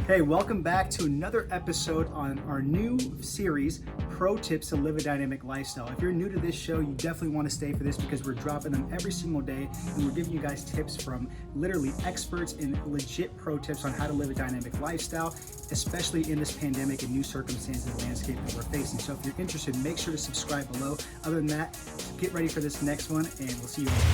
Hey, welcome back to another episode on our new series, Pro Tips to Live a Dynamic Lifestyle. If you're new to this show, you definitely want to stay for this because we're dropping them every single day and we're giving you guys tips from literally experts and legit pro tips on how to live a dynamic lifestyle, especially in this pandemic and new circumstances and landscape that we're facing. So if you're interested, make sure to subscribe below. Other than that, get ready for this next one and we'll see you later.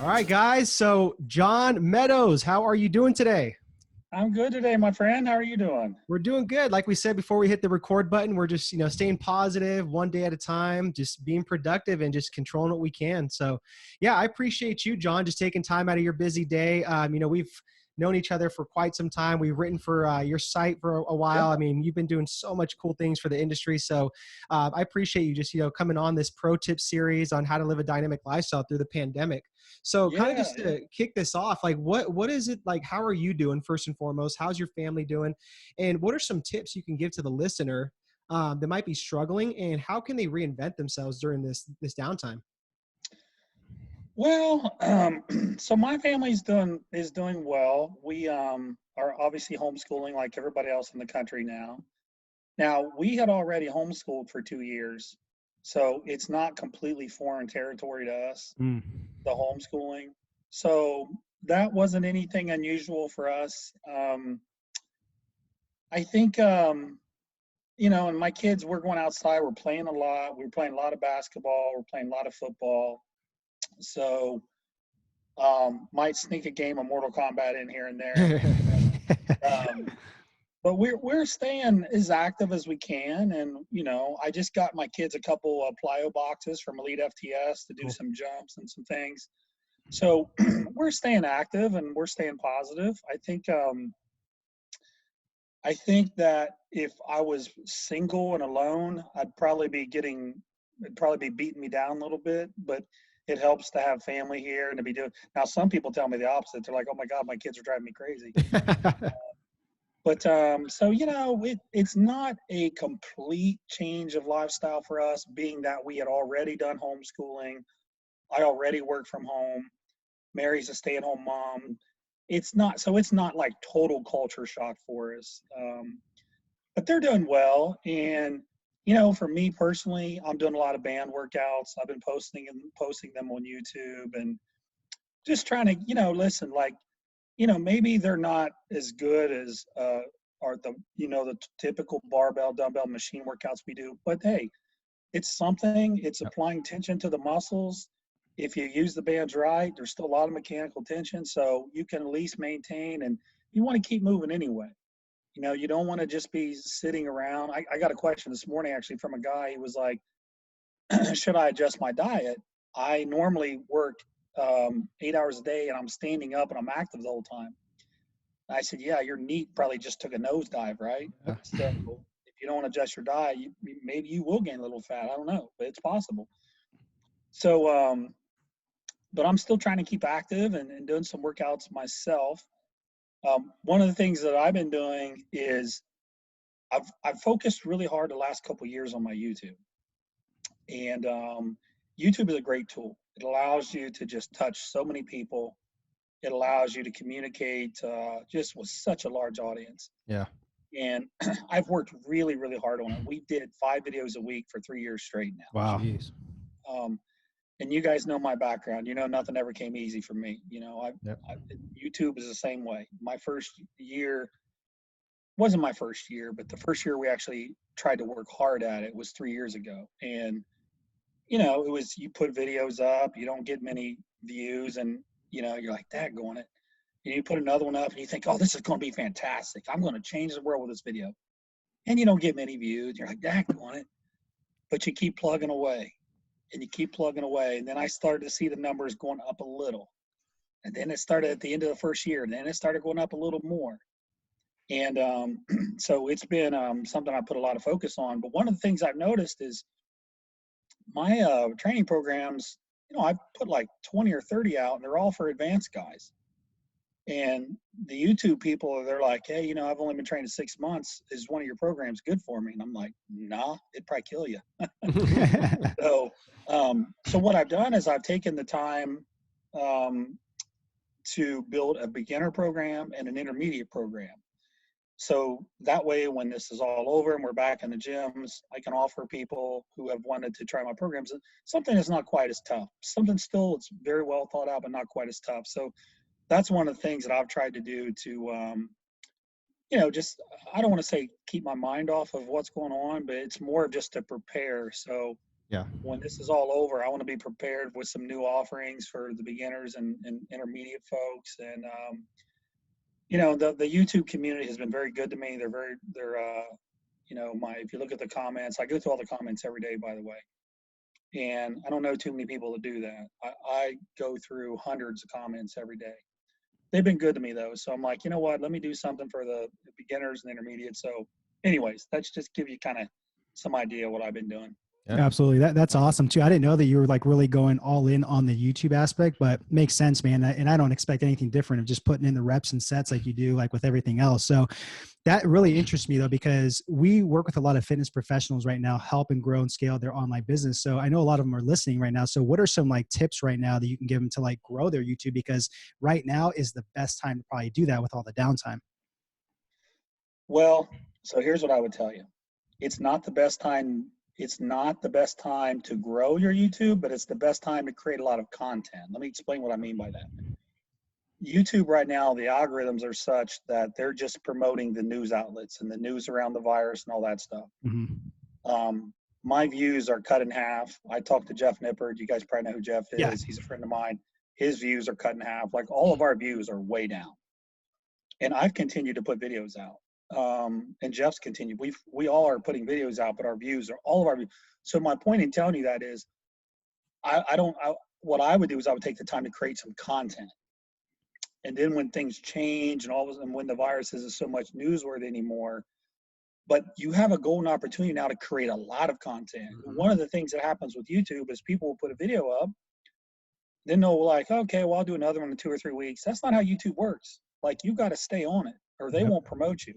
All right, guys. So John Meadows, how are you doing today? I'm good today, my friend. How are you doing? We're doing good. Like we said before we hit the record button, we're just, staying positive one day at a time, just being productive and just controlling what we can. So yeah, I appreciate you, John, just taking time out of your busy day. We've known each other for quite some time. We've written for your site for a while. Yep. I mean, you've been doing so much cool things for the industry. So I appreciate you just, coming on this pro tip series on how to live a dynamic lifestyle through the pandemic. So kind of just to kick this off, like what is it like? How are you doing first and foremost? How's your family doing? And what are some tips you can give to the listener that might be struggling, and how can they reinvent themselves during this downtime? Well, so my family's doing well. We are obviously homeschooling like everybody else in the country now. Now, we had already homeschooled for 2 years, so it's not completely foreign territory to us, the homeschooling. So that wasn't anything unusual for us. I think and my kids, we're going outside, we're playing a lot. We're playing a lot of basketball, we're playing a lot of football. So might sneak a game of Mortal Kombat in here and there. But we're staying as active as we can. And, I just got my kids a couple of plyo boxes from Elite FTS to do some jumps and some things. So we're staying active and we're staying positive. I think that if I was single and alone, it'd probably be beating me down a little bit, but it helps to have family here and to be doing. Now, some people tell me the opposite. They're like, "Oh my God, my kids are driving me crazy." It's not a complete change of lifestyle for us, being that we had already done homeschooling. I already work from home. Mary's a stay-at-home mom. It's not like total culture shock for us. But they're doing well. And, for me personally, I'm doing a lot of band workouts. I've been posting them on YouTube and just trying to, listen, maybe they're not as good as are the typical barbell dumbbell machine workouts we do, but hey, it's something. It's applying tension to the muscles. If you use the bands right, there's still a lot of mechanical tension, so you can at least maintain, and you want to keep moving anyway. You don't want to just be sitting around. I got a question this morning actually from a guy. He was like, should I adjust my diet? I normally work 8 hours a day and I'm standing up and I'm active the whole time. I said, yeah, your knee probably just took a nosedive, right? Yeah. So if you don't adjust your diet, maybe you will gain a little fat. I don't know, but it's possible. So, but I'm still trying to keep active and doing some workouts myself. One of the things that I've been doing is I've focused really hard the last couple of years on my YouTube. And YouTube is a great tool. It allows you to just touch so many people. It allows you to communicate just with such a large audience. Yeah. And I've worked really, really hard on it. We did 5 videos a week for 3 years straight now. Wow. Jeez. And you guys know my background. Nothing ever came easy for me. YouTube is the same way. My first year wasn't my first year, but the first year we actually tried to work hard at it was 3 years ago. And, it was, you put videos up, you don't get many views, and, you're like, daggone it. And you put another one up and you think, oh, this is going to be fantastic. I'm going to change the world with this video. And you don't get many views. You're like, daggone it. But you keep plugging away. And you keep plugging away. And then I started to see the numbers going up a little. And then it started at the end of the first year. And then it started going up a little more. And so it's been something I put a lot of focus on. But one of the things I've noticed is my training programs, I've put like 20 or 30 out, and they're all for advanced guys. And the YouTube people, they're like, hey, I've only been training 6 months. Is one of your programs good for me? And I'm like, nah, it'd probably kill you. So what I've done is I've taken the time to build a beginner program and an intermediate program. So that way, when this is all over and we're back in the gyms, I can offer people who have wanted to try my programs something that's not quite as tough. Something still it's very well thought out, but not quite as tough. So that's one of the things that I've tried to do to, just I don't want to say keep my mind off of what's going on, but it's more of just to prepare. So Yeah. when this is all over, I want to be prepared with some new offerings for the beginners and intermediate folks. And the YouTube community has been very good to me. If you look at the comments, I go through all the comments every day, by the way. And I don't know too many people that do that. I go through hundreds of comments every day. They've been good to me though. So I'm like, you know what, let me do something for the beginners and intermediate. So anyways, that's just give you kind of some idea what I've been doing. Yeah. Absolutely. That's awesome too. I didn't know that you were like really going all in on the YouTube aspect, but makes sense, man. And I don't expect anything different of just putting in the reps and sets like you do, like with everything else. So that really interests me though, because we work with a lot of fitness professionals right now, helping grow and scale their online business. So I know a lot of them are listening right now. So what are some like tips right now that you can give them to like grow their YouTube? Because right now is the best time to probably do that with all the downtime. Well, so here's what I would tell you. It's not the best time. It's not the best time to grow your YouTube, but it's the best time to create a lot of content. Let me explain what I mean by that. YouTube right now, the algorithms are such that they're just promoting the news outlets and the news around the virus and all that stuff. Mm-hmm. My views are cut in half. I talked to Jeff Nippard. You guys probably know who Jeff is. Yeah. He's a friend of mine. His views are cut in half. Like all of our views are way down. And I've continued to put videos out. And Jeff's continued. We all are putting videos out, but our views are all of our views. So my point in telling you that is, what I would do is I would take the time to create some content. And then when things change and all of a sudden when the virus isn't so much newsworthy anymore, but you have a golden opportunity now to create a lot of content. Mm-hmm. One of the things that happens with YouTube is people will put a video up, then they'll like, okay, well, I'll do another one in 2 or 3 weeks. That's not how YouTube works. Like you got to stay on it or they won't promote you.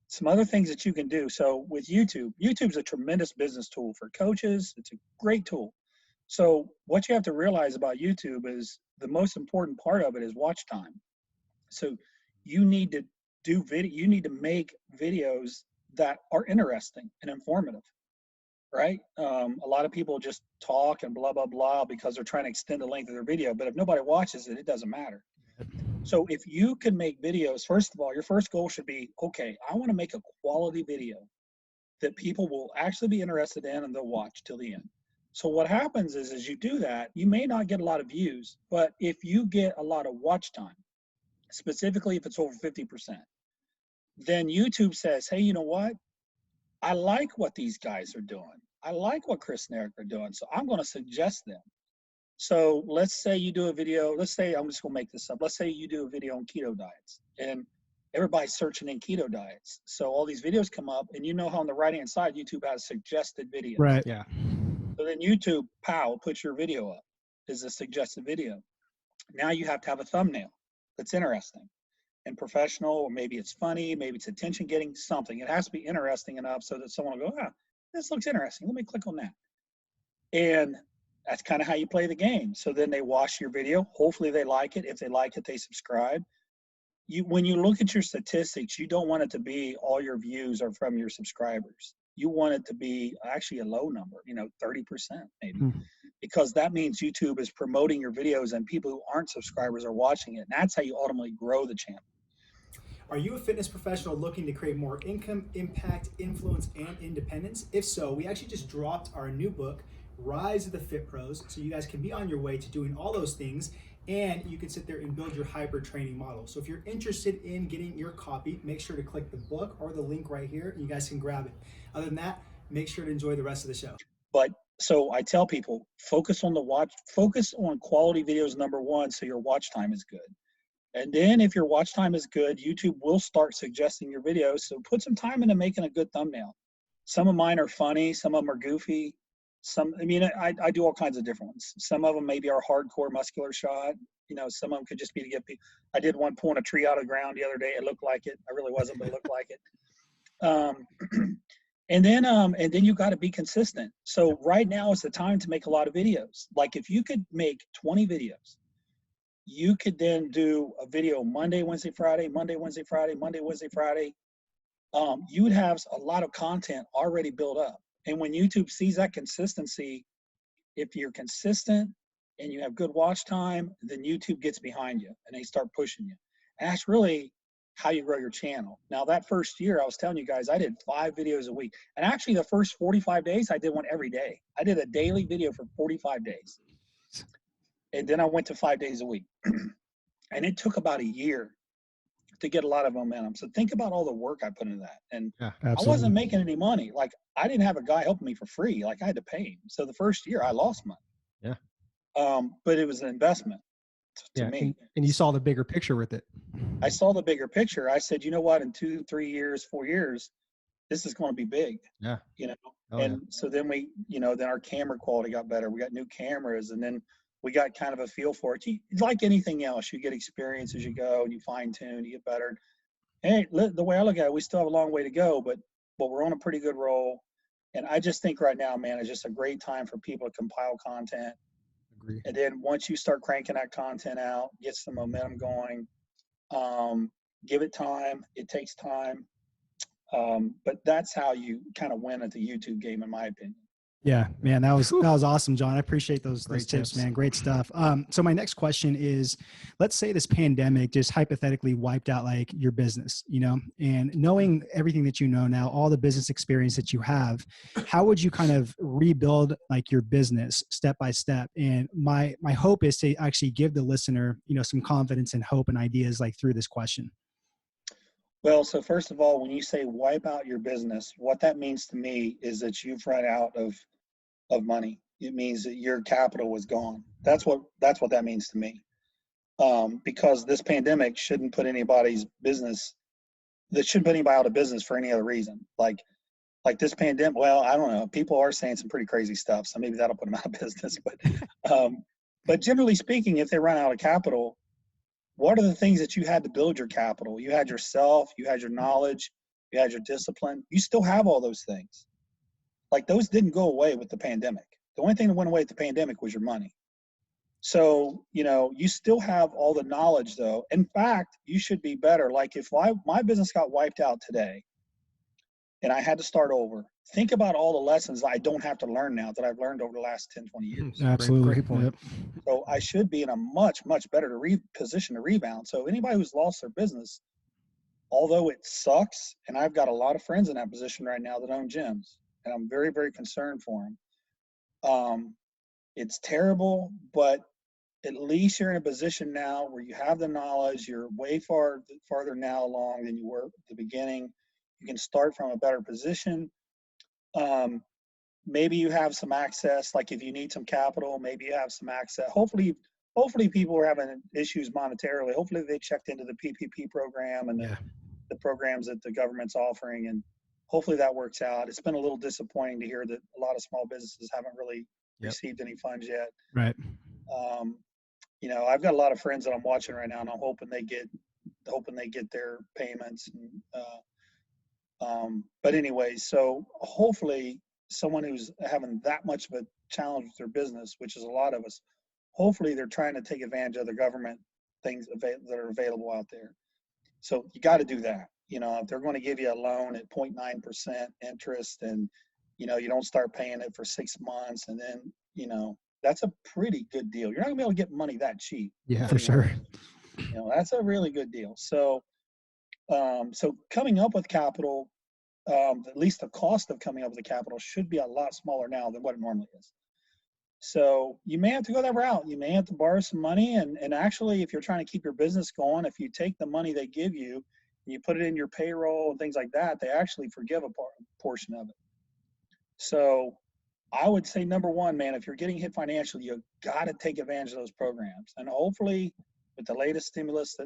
Some other things that you can do. So with YouTube's a tremendous business tool for coaches. It's a great tool. So what you have to realize about YouTube is the most important part of it is watch time. So you need to do video. You need to make videos that are interesting and informative, right? A lot of people just talk and blah, blah, blah because they're trying to extend the length of their video. But if nobody watches it, it doesn't matter. So if you can make videos, first of all, your first goal should be, okay, I want to make a quality video that people will actually be interested in and they'll watch till the end. So what happens is, as you do that, you may not get a lot of views, but if you get a lot of watch time, specifically if it's over 50%, then YouTube says, hey, you know what? I like what these guys are doing. I like what Chris and Eric are doing. So I'm going to suggest them. So let's say you do a video. Let's say, I'm just going to make this up. Let's say you do a video on keto diets and everybody's searching in keto diets. So all these videos come up and you know how on the right-hand side, YouTube has suggested videos. Right. Yeah. So then YouTube, puts your video up as a suggested video. Now you have to have a thumbnail that's interesting and professional, or maybe it's funny, maybe it's attention getting, something. It has to be interesting enough so that someone will go, this looks interesting. Let me click on that. And that's kind of how you play the game. So then they watch your video. Hopefully they like it. If they like it, they subscribe. When you look at your statistics, you don't want it to be all your views are from your subscribers. You want it to be actually a low number, 30% maybe, because that means YouTube is promoting your videos and people who aren't subscribers are watching it. And that's how you ultimately grow the channel. Are you a fitness professional looking to create more income, impact, influence, and independence? If so, we actually just dropped our new book, Rise of the Fit Pros, so you guys can be on your way to doing all those things and you can sit there and build your hyper training model. So if you're interested in getting your copy, make sure to click the book or the link right here and you guys can grab it. Other than that, make sure to enjoy the rest of the show. But so I tell people, focus on quality videos, number one, so your watch time is good. And then if your watch time is good, YouTube will start suggesting your videos. So put some time into making a good thumbnail. Some of mine are funny. Some of them are goofy. I do all kinds of different ones. Some of them maybe are hardcore muscular shot. Some of them could just be to get people. I did one pulling a tree out of the ground the other day. It looked like it. I really wasn't, but it looked like it. And then you got to be consistent. So right now is the time to make a lot of videos. Like if you could make 20 videos you could then do a video Monday, Wednesday, Friday, Monday, Wednesday, Friday, Monday, Wednesday, Friday. You would have a lot of content already built up. And when YouTube sees that consistency, if you're consistent and you have good watch time, then YouTube gets behind you and they start pushing you. And that's really how you grow your channel. Now, that first year, I was telling you guys, I did 5 videos a week. And actually, the first 45 days, I did one every day. I did a daily video for 45 days. And then I went to 5 days a week. And it took about a year to get a lot of momentum. So think about all the work I put into that. And Yeah, I absolutely. wasn't making any money. Like, I didn't have a guy helping me for free. Like, I had to pay him. So the first year I lost money. Yeah. But it was an investment to Yeah. me. And you saw the bigger picture with it. I saw the bigger picture. I said, you know what, in 2, 3 years, 4 years, this is going to be big. Yeah. You know, Oh, and so then we, you know, then our camera quality got better. We got new cameras, and then we got kind of a feel for it. Like anything else, you get experience as you go, and you fine tune, you get better. Hey, the way I look at it, we still have a long way to go, but we're on a pretty good roll. And I just think right now, man, it's just a great time for people to compile content. Agree. And then once you start cranking that content out, gets the momentum going. Give it time. It takes time. But that's how you kind of win at the YouTube game, in my opinion. Yeah, man, that was awesome, John. I appreciate those Great tips, tips. man. Great stuff. So my next question is, let's say this pandemic just hypothetically wiped out like your business, you know, and knowing everything that you know now, all the business experience that you have, how would you kind of rebuild like your business step by step? And my hope is to actually give the listener, you know, some confidence and hope and ideas like through this question. Well, so first of all, when you say wipe out your business, what that means to me is that you've run out of money. It means that your capital was gone. That's what that means to me. Because this pandemic shouldn't put anybody's business, that shouldn't put anybody out of business for any other reason. Like this pandemic, well, I don't know. People are saying some pretty crazy stuff, so maybe that'll put them out of business. But generally speaking, if they run out of capital, what are the things that you had to build your capital? You had yourself, you had your knowledge, you had your discipline. You still have all those things. Like, those didn't go away with the pandemic. The only thing that went away with the pandemic was your money. So, you know, you still have all the knowledge, though. In fact, you should be better. Like, if my business got wiped out today and I had to start over, think about all the lessons I don't have to learn now that I've learned over the last 10, 20 years. Absolutely. Great point. Yep. So I should be in a much, much better position to rebound. So anybody who's lost their business, although it sucks, and I've got a lot of friends in that position right now that own gyms, and I'm very, very concerned for them. It's terrible, but at least you're in a position now where you have the knowledge. You're way farther now along than you were at the beginning. You can start from a better position. Maybe you have some access, like if you need some capital, maybe you have some access. Hopefully people are having issues monetarily. Hopefully they checked into the PPP program and the programs that the government's offering, and hopefully that works out. It's been a little disappointing to hear that a lot of small businesses haven't really received any funds yet. Right. You know, I've got a lot of friends that I'm watching right now, and I'm hoping they get their payments. But anyway, so hopefully someone who's having that much of a challenge with their business, which is a lot of us, hopefully they're trying to take advantage of the government things that are available out there. So you got to do that. You know, if they're going to give you a loan at 0.9% interest, and, you know, you don't start paying it for 6 months, and then, you know, that's a pretty good deal. You're not gonna be able to get money that cheap. Yeah, For sure. You know, that's a really good deal. So, so coming up with capital, at least the cost of coming up with the capital should be a lot smaller now than what it normally is. So you may have to go that route. You may have to borrow some money, and actually, if you're trying to keep your business going, if you take the money they give you and you put it in your payroll and things like that, they actually forgive a portion of it. So I would say, number one, man, if you're getting hit financially, you got to take advantage of those programs. And hopefully, with the latest stimulus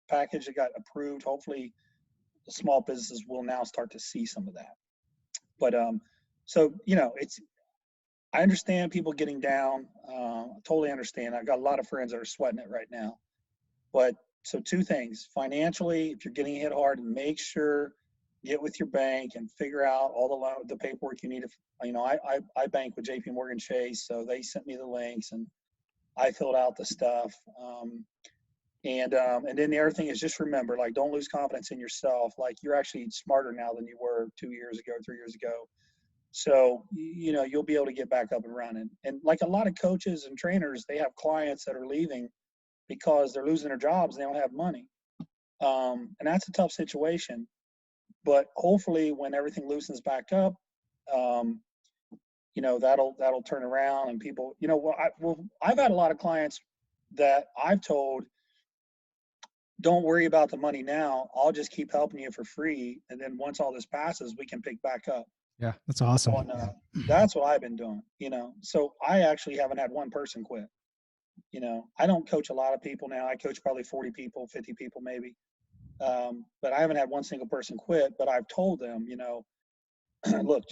package that got approved, hopefully the small businesses will now start to see some of that. But so, you know, I understand people getting down. I totally understand. I've got a lot of friends that are sweating it right now. But so, two things: financially, if you're getting hit hard, make sure get with your bank and figure out all the paperwork you need to. You know, I bank with JP Morgan Chase, so they sent me the links, and I filled out the stuff. And then the other thing is just remember, like, don't lose confidence in yourself. Like, you're actually smarter now than you were 2 years ago, 3 years ago. So, you know, you'll be able to get back up and running. And like a lot of coaches and trainers, they have clients that are leaving because they're losing their jobs and they don't have money. And that's a tough situation. But hopefully when everything loosens back up, you know, that'll turn around and people, you know, I've had a lot of clients that I've told, don't worry about the money now. I'll just keep helping you for free. And then once all this passes, we can pick back up. Yeah, that's awesome. That's what I've been doing, you know. So I actually haven't had one person quit. You know, I don't coach a lot of people now. I coach probably 40 people, 50 people maybe. But I haven't had one single person quit. But I've told them, you know, look,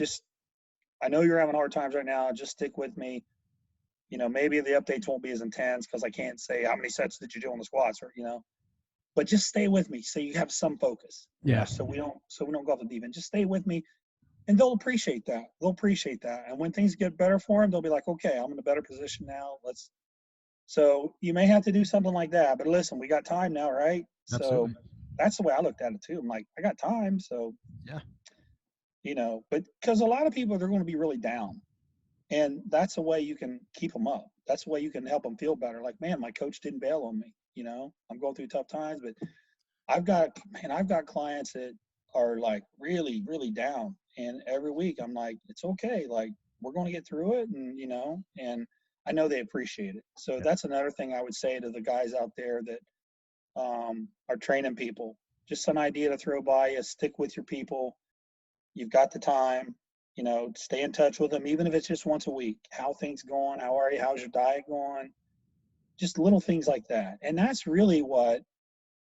I know you're having hard times right now. Just stick with me. You know, maybe the updates won't be as intense because I can't say how many sets did you do on the squats, or, you know, but just stay with me so you have some focus. Yeah. You know, so we don't go off the deep end. Just stay with me, and they'll appreciate that. They'll appreciate that. And when things get better for them, they'll be like, okay, I'm in a better position now. So you may have to do something like that. But listen, we got time now, right? Absolutely. So that's the way I looked at it too. I'm like, I got time, so Yeah. You know, but because a lot of people, they're going to be really down. And that's the way you can keep them up. That's the way you can help them feel better. Like, man, my coach didn't bail on me. You know, I'm going through tough times, but I've got clients that are like really, really down. And every week I'm like, it's okay. Like, we're going to get through it. And, you know, and I know they appreciate it. So that's another thing I would say to the guys out there that are training people. Just an idea to throw by you. Stick with your people. You've got the time. You know, stay in touch with them, even if it's just once a week. How things going? How are you? How's your diet going? Just little things like that. And that's really what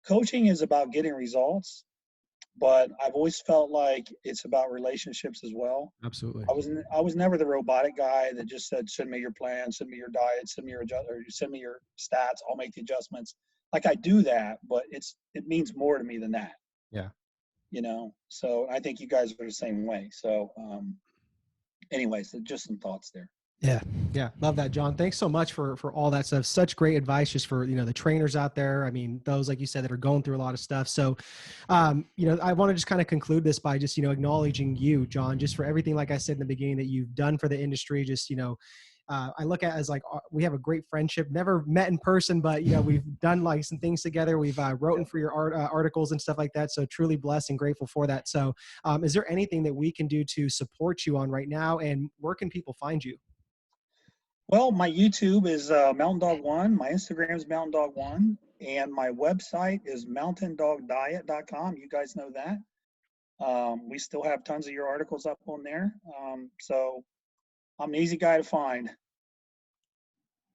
coaching is about, getting results. But I've always felt like it's about relationships as well. Absolutely. I was never the robotic guy that just said, send me your plan, send me your diet, send me your stats. I'll make the adjustments. Like, I do that, but it means more to me than that. Yeah. You know, so I think you guys are the same way. So, anyways, just some thoughts there. Yeah. Love that, John. Thanks so much for all that stuff. Such great advice just for, you know, the trainers out there. I mean, those, like you said, that are going through a lot of stuff. So, you know, I want to just kind of conclude this by just, you know, acknowledging you, John, just for everything, like I said in the beginning, that you've done for the industry. Just, you know, I look at it as like, we have a great friendship, never met in person, but, you know, we've done like some things together. We've written for your articles and stuff like that. So truly blessed and grateful for that. So is there anything that we can do to support you on right now, and where can people find you? Well, my YouTube is Mountain Dog One. My Instagram is Mountain Dog One, and my website is mountaindogdiet.com. You guys know that. We still have tons of your articles up on there. So I'm an easy guy to find.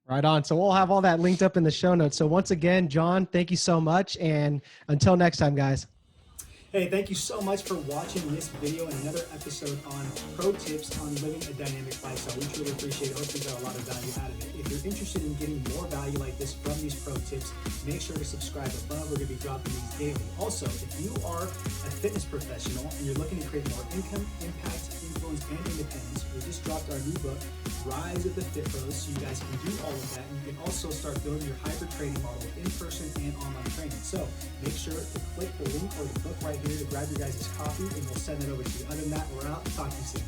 Right on. So we'll have all that linked up in the show notes. So once again, John, thank you so much. And until next time, guys. Hey, thank you so much for watching this video and another episode on pro tips on living a dynamic lifestyle. We truly appreciate it. Hope you got a lot of value out of it. If you're interested in getting more value like this from these pro tips, make sure to subscribe above. We're going to be dropping these daily. Also, if you are a fitness professional and you're looking to create more income, impact, influence, and independence, we just dropped our new book, Rise of the Fit Pros, so you guys can do all of that. And you can also start building your hybrid training model in person and online training. So make sure to click the link or the book right here to grab your guys' copy, and we'll send it over to you. Other than that, we're out. Talk to you soon.